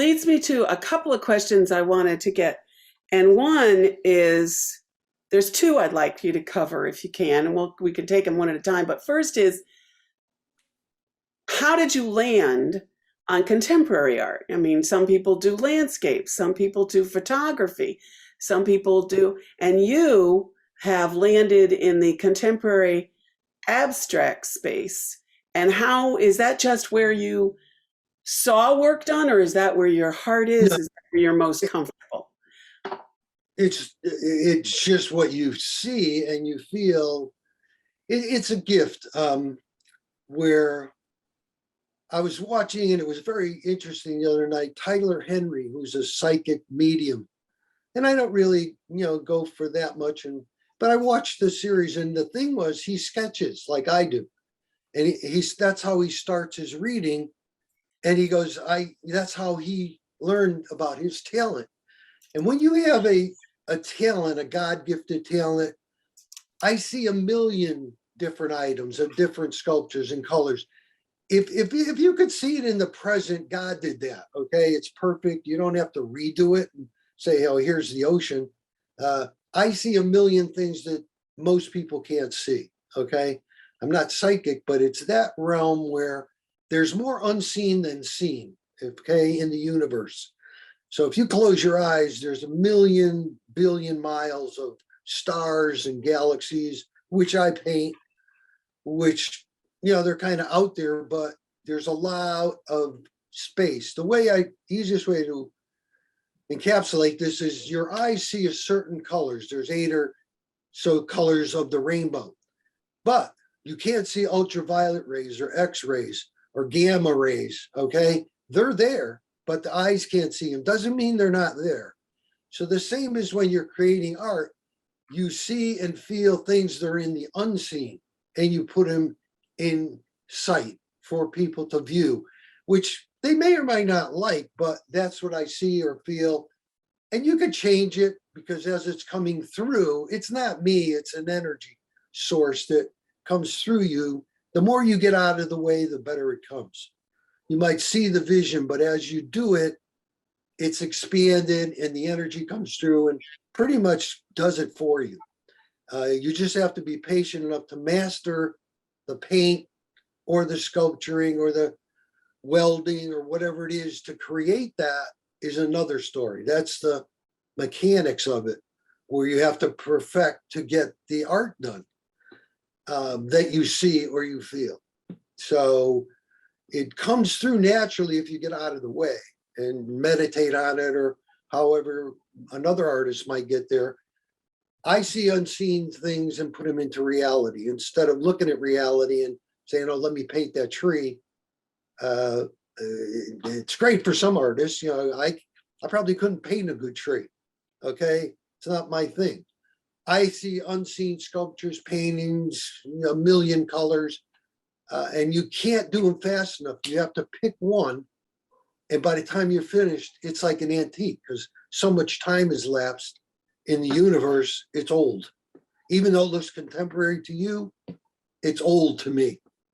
leads me to a couple of questions I wanted to get. And one is, there's two I'd like you to cover if you can, and we can take them one at a time. But first is, how did you land on contemporary art? I mean, some people do landscapes, some people do photography, some people do, and you have landed in the contemporary abstract space. And how is that just where you saw work done, or is that where your heart is? No, Is that where you're most comfortable? it's just what you see and you feel. It's a gift. Where I was watching, and it was very interesting the other night, Tyler Henry, who's a psychic medium. And I don't really, go for that much. But I watched the series, and the thing was, he sketches like I do. And that's how he starts his reading. And he goes, that's how he learned about his talent. And when you have a talent, a God-gifted talent, I see a million different items of different sculptures and colors. If you could see it in the present, God did that. Okay, it's perfect. You don't have to redo it and say, oh, here's the ocean. I see a million things that most people can't see. Okay, I'm not psychic, but it's that realm where there's more unseen than seen. Okay, in the universe. So if you close your eyes, there's a million billion miles of stars and galaxies, which I paint, which, they're kind of out there, but there's a lot of space. Easiest way to encapsulate this is your eyes see a certain colors. There's 8 or so colors of the rainbow, but you can't see ultraviolet rays or X-rays or gamma rays, okay? They're there, but the eyes can't see them. Doesn't mean they're not there. So the same as when you're creating art, you see and feel things that are in the unseen, and you put them in sight for people to view, which they may or may not like, but that's what I see or feel. And you could change it, because as it's coming through, it's not me, it's an energy source that comes through you. The more you get out of the way, the better it comes. You might see the vision, but as you do it, it's expanded and the energy comes through and pretty much does it for you. You just have to be patient enough to master the paint or the sculpturing or the welding or whatever it is to create. That is another story. That's the mechanics of it, where you have to perfect to get the art done that you see or you feel. So it comes through naturally if you get out of the way and meditate on it, or however another artist might get there. I see unseen things and put them into reality instead of looking at reality and saying, oh, let me paint that tree. It's great for some artists. I probably couldn't paint a good tree. Okay, it's not my thing. I see unseen sculptures, paintings, a million colors, and you can't do them fast enough. You have to pick one, and by the time you're finished, it's like an antique, because so much time has lapsed in the universe. It's old. Even though it looks contemporary to you, it's old to me.